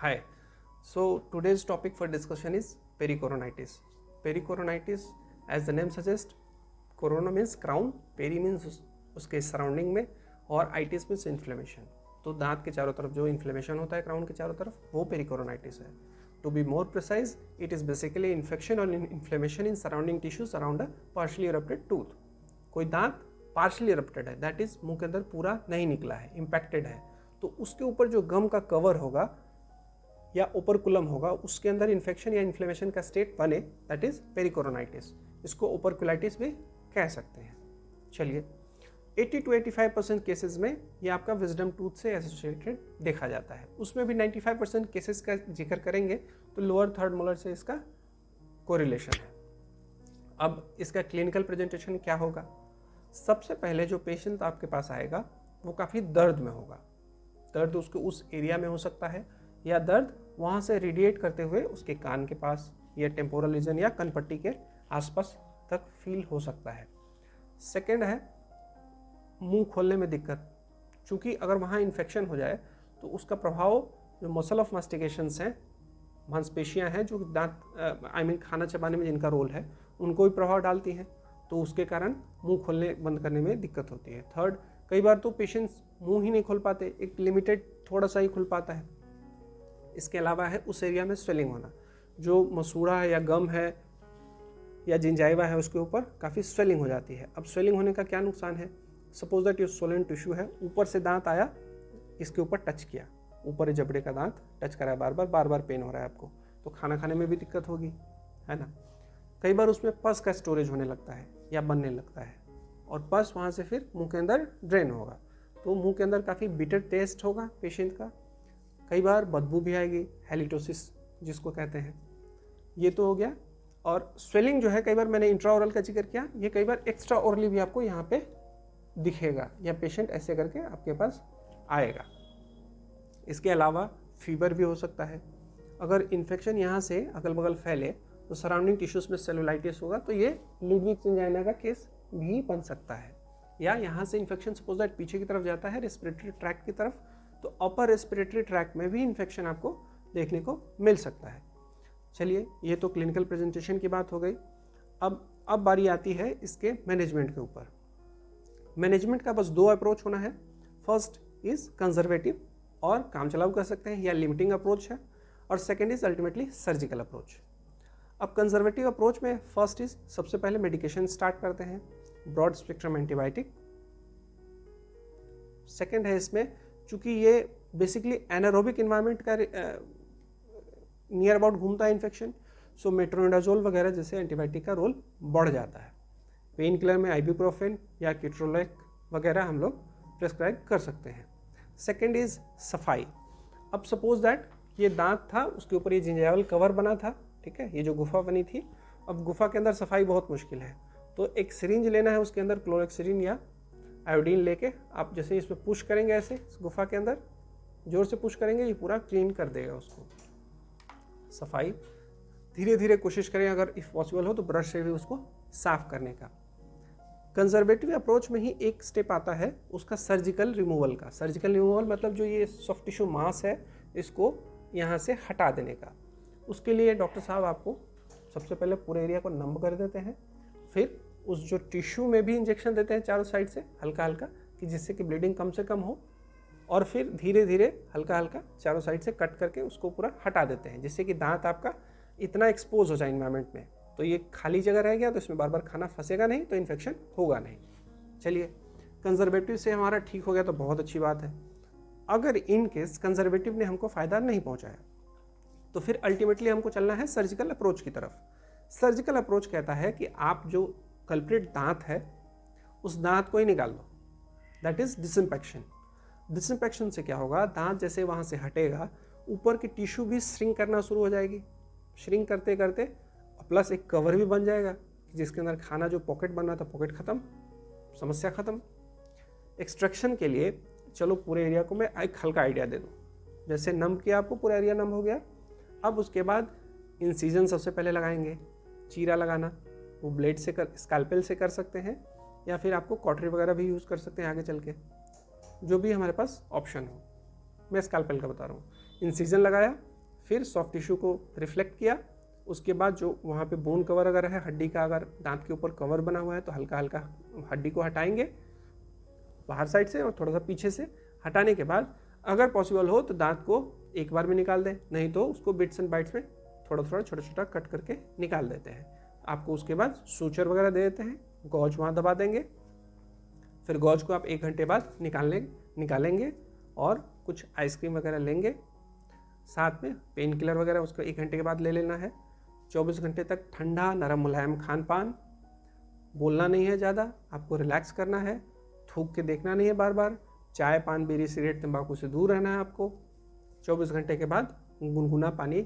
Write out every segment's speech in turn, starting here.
Hi. So today's topic for discussion is pericoronitis. Pericoronitis, as the name suggests, corona means crown, peri means उसके surrounding में, और itis means inflammation. तो दांत के चारों तरफ जो इन्फ्लेमेशन होता है क्राउन के चारों तरफ, वो पेरिकोरोनाइटिस है. To be more precise, it is basically infection or inflammation in surrounding tissues around a partially erupted tooth. कोई दांत partially erupted है, that is मुंह के अंदर पूरा नहीं निकला है, impacted है, तो उसके ऊपर जो गम का कवर होगा या ओपरकुलम होगा, उसके अंदर इन्फेक्शन या इन्फ्लेमेशन का स्टेट बने, दैट इज पेरिकोरोनाइटिस. इसको ओपरकुलाइटिस भी कह सकते हैं. चलिए, 80 to 85% केसेस में ये आपका विजडम टूथ से एसोसिएटेड देखा जाता है. उसमें भी 95% केसेस का जिक्र करेंगे तो लोअर थर्ड मोलर से इसका कोरिलेशन है. अब इसका क्लिनिकल प्रेजेंटेशन क्या होगा? सबसे पहले जो पेशेंट आपके पास आएगा वो काफ़ी दर्द में होगा. दर्द उसके उस एरिया में हो सकता है, या दर्द वहाँ से रेडिएट करते हुए उसके कान के पास या टेम्पोरल रीजन या कनपट्टी के आसपास तक फील हो सकता है. सेकंड है मुंह खोलने में दिक्कत. चूँकि अगर वहाँ इन्फेक्शन हो जाए तो उसका प्रभाव जो मसल ऑफ मास्टिकेशंस हैं, मांसपेशियाँ हैं जो दांत खाना चबाने में जिनका रोल है, उनको भी प्रभाव डालती हैं, तो उसके कारण मुंह खोलने बंद करने में दिक्कत होती है. थर्ड, कई बार तो पेशेंट्स मुंह ही नहीं खोल पाते, एक लिमिटेड थोड़ा सा ही खुल पाता है. इसके अलावा है उस एरिया में स्वेलिंग होना, जो मसूड़ा है या गम है या जिंजाइवा है उसके ऊपर काफ़ी स्वेलिंग हो जाती है. अब स्वेलिंग होने का क्या नुकसान है? सपोज दैट ये स्वोलन टिश्यू है, ऊपर से दांत आया, इसके ऊपर टच किया, ऊपर जबड़े का दांत टच करा है, बार बार पेन हो रहा है आपको, तो खाना खाने में भी दिक्कत होगी, है ना. कई बार उसमें पस का स्टोरेज होने लगता है या बनने लगता है, और पस वहाँ से फिर मुंह के अंदर ड्रेन होगा, तो मुंह के अंदर काफ़ी बिटर टेस्ट होगा पेशेंट का. कई बार बदबू भी आएगी, हेलिटोसिस जिसको कहते हैं, ये तो हो गया. और स्वेलिंग जो है, कई बार मैंने इंट्राओरल का जिक्र किया, ये कई बार एक्स्ट्रा ओरली भी आपको यहाँ पे दिखेगा, या पेशेंट ऐसे करके आपके पास आएगा. इसके अलावा फीवर भी हो सकता है. अगर इन्फेक्शन यहाँ से अगल बगल फैले तो सराउंडिंग टिश्यूज में सेलुलाइटिस होगा, तो ये लुडविग्स एंजाइना का केस भी बन सकता है. या यहाँ से इन्फेक्शन सपोज दैट पीछे की तरफ जाता है रेस्पिरेटरी ट्रैक्ट की तरफ, तो अपर रेस्पिरेटरी ट्रैक्ट में भी इन्फेक्शन आपको देखने को मिल सकता है. चलिए, ये तो क्लिनिकल प्रेजेंटेशन की बात हो गई. अब बारी आती है इसके मैनेजमेंट के ऊपर. मैनेजमेंट का बस दो अप्रोच होना है. फर्स्ट इज कंजर्वेटिव और काम चलाऊ कह सकते हैं, या लिमिटिंग अप्रोच है, और second is ultimately surgical approach. अब कंजर्वेटिव अप्रोच में फर्स्ट इज सबसे पहले मेडिकेशन स्टार्ट करते हैं, ब्रॉड स्पेक्ट्रम एंटीबायोटिक. सेकेंड है इसमें, चूँकि ये बेसिकली एनारोबिक इन्वायरमेंट का नियर अबाउट घूमता है इन्फेक्शन, सो मेट्रोनिडाजोल वगैरह जैसे एंटीबायोटिक का रोल बढ़ जाता है. पेन किलर में आइबुप्रोफेन या किट्रोलेक वगैरह हम लोग प्रेस्क्राइब कर सकते हैं. सेकेंड इज सफाई. अब सपोज दैट ये दांत था, उसके ऊपर ये जिंजाइवल कवर बना था, ठीक है, ये जो गुफा बनी थी. अब गुफा के अंदर सफाई बहुत मुश्किल है, तो एक सिरिंज लेना है, उसके अंदर क्लोरेक्सिडिन या आयोडीन लेके आप जैसे इसमें पुश करेंगे, ऐसे इस गुफा के अंदर जोर से पुश करेंगे, ये पूरा क्लीन कर देगा उसको. सफाई धीरे धीरे कोशिश करें, अगर इफ पॉसिबल हो तो ब्रश से भी उसको साफ करने का. कंजर्वेटिव अप्रोच में ही एक स्टेप आता है उसका सर्जिकल रिमूवल का. सर्जिकल रिमूवल मतलब जो ये सॉफ्ट टिश्यू मास है, इसको यहाँ से हटा देने का. उसके लिए डॉक्टर साहब आपको सबसे पहले पूरे एरिया को नम कर देते हैं, फिर उस जो टिश्यू में भी इंजेक्शन देते हैं चारों साइड से हल्का हल्का, कि जिससे कि ब्लीडिंग कम से कम हो, और फिर धीरे धीरे हल्का हल्का चारों साइड से कट करके उसको पूरा हटा देते हैं, जिससे कि दांत आपका इतना एक्सपोज हो जाए इन्वायरमेंट में, तो ये खाली जगह रह गया, तो इसमें बार बार खाना फंसेगा नहीं, तो इन्फेक्शन होगा नहीं. चलिए, कंजर्वेटिव से हमारा ठीक हो गया तो बहुत अच्छी बात है. अगर इन केस कंजर्वेटिव ने हमको फ़ायदा नहीं पहुँचाया, तो फिर अल्टीमेटली हमको चलना है सर्जिकल अप्रोच की तरफ. सर्जिकल अप्रोच कहता है कि आप जो कल्प्रिट दांत है, उस दांत को ही निकाल दो, दैट इज डिसइंफेक्शन. डिसइंफेक्शन से क्या होगा, दांत जैसे वहाँ से हटेगा, ऊपर की टिश्यू भी श्रिंक करना शुरू हो जाएगी. श्रिंक करते करते प्लस एक कवर भी बन जाएगा, जिसके अंदर खाना जो पॉकेट बन रहा था, पॉकेट खत्म, समस्या खत्म. एक्सट्रैक्शन के लिए चलो पूरे एरिया को मैं एक हल्का आइडिया दे दूँ. जैसे नम किया आपको, पूरा एरिया नम हो गया. अब उसके बाद इंसिजन सबसे पहले लगाएंगे. चीरा लगाना वो ब्लेड से स्कैल्पेल से कर सकते हैं, या फिर आपको कॉटरी वगैरह भी यूज़ कर सकते हैं आगे चल के, जो भी हमारे पास ऑप्शन हो. मैं स्कैल्पेल का बता रहा हूँ. इंसिजन लगाया, फिर सॉफ्ट टिश्यू को रिफ्लेक्ट किया, उसके बाद जो वहाँ पे बोन कवर अगर है, हड्डी का अगर दांत के ऊपर कवर बना हुआ है तो हल्का हल्का हड्डी को हटाएंगे बाहर साइड से और थोड़ा सा पीछे से। हटाने के बाद अगर पॉसिबल हो तो दांत को एक बार में निकाल दें, नहीं तो उसको बिट्स एंड बाइट्स में थोड़ा थोड़ा छोटा छोटा कट करके निकाल देते हैं। आपको उसके बाद सूचर वगैरह दे देते हैं, गॉज वहाँ दबा देंगे। फिर गॉज को आप 1 घंटे बाद निकालेंगे और कुछ आइसक्रीम वगैरह लेंगे, साथ में पेन किलर वगैरह उसको 1 घंटे के बाद ले लेना है। 24 घंटे तक ठंडा नरम मुलायम खान पान, बोलना नहीं है ज़्यादा, आपको रिलैक्स करना है, थूक के देखना नहीं है बार बार, चाय पान बीड़ी सिगरेट तंबाकू से दूर रहना है आपको। 24 घंटे के बाद गुनगुना पानी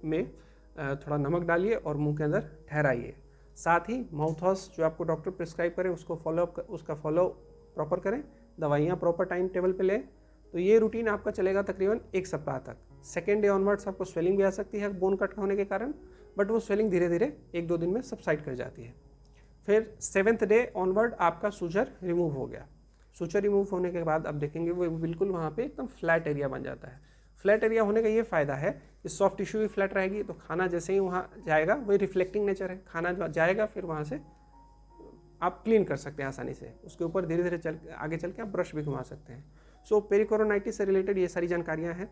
में थोड़ा नमक डालिए और मुंह के अंदर ठहराइए। साथ ही माउथ वॉश जो आपको डॉक्टर प्रिस्क्राइब करे उसका फॉलो प्रॉपर करें, दवाइयाँ प्रॉपर टाइम टेबल पे लें। तो ये रूटीन आपका चलेगा तकरीबन 1 सप्ताह तक। सेकेंड डे ऑनवर्ड्स आपको स्वेलिंग भी आ सकती है बोन कट होने के कारण, बट वो स्वेलिंग धीरे धीरे 1-2 दिन में सबसाइड कर जाती है। फिर 7th डे ऑनवर्ड आपका सूजर रिमूव हो गया। सूजर रिमूव होने के बाद आप देखेंगे वो बिल्कुल वहाँ पे एकदम फ्लैट एरिया बन जाता है। फ्लैट एरिया होने का ये फ़ायदा है कि सॉफ्ट टिश्यू भी फ्लैट रहेगी, तो खाना जैसे ही वहाँ जाएगा वही रिफ्लेक्टिंग नेचर है, खाना जाएगा फिर वहाँ से आप क्लीन कर सकते हैं आसानी से। उसके ऊपर धीरे धीरे आगे चल के आप ब्रश भी घुमा सकते हैं। सो पेरिकोरोनाइटिस से रिलेटेड ये सारी जानकारियाँ हैं।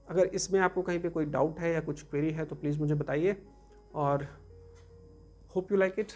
अगर इसमें आपको कहीं पे कोई डाउट है या कुछ क्वेरी है तो प्लीज़ मुझे बताइए, और होप यू लाइक इट।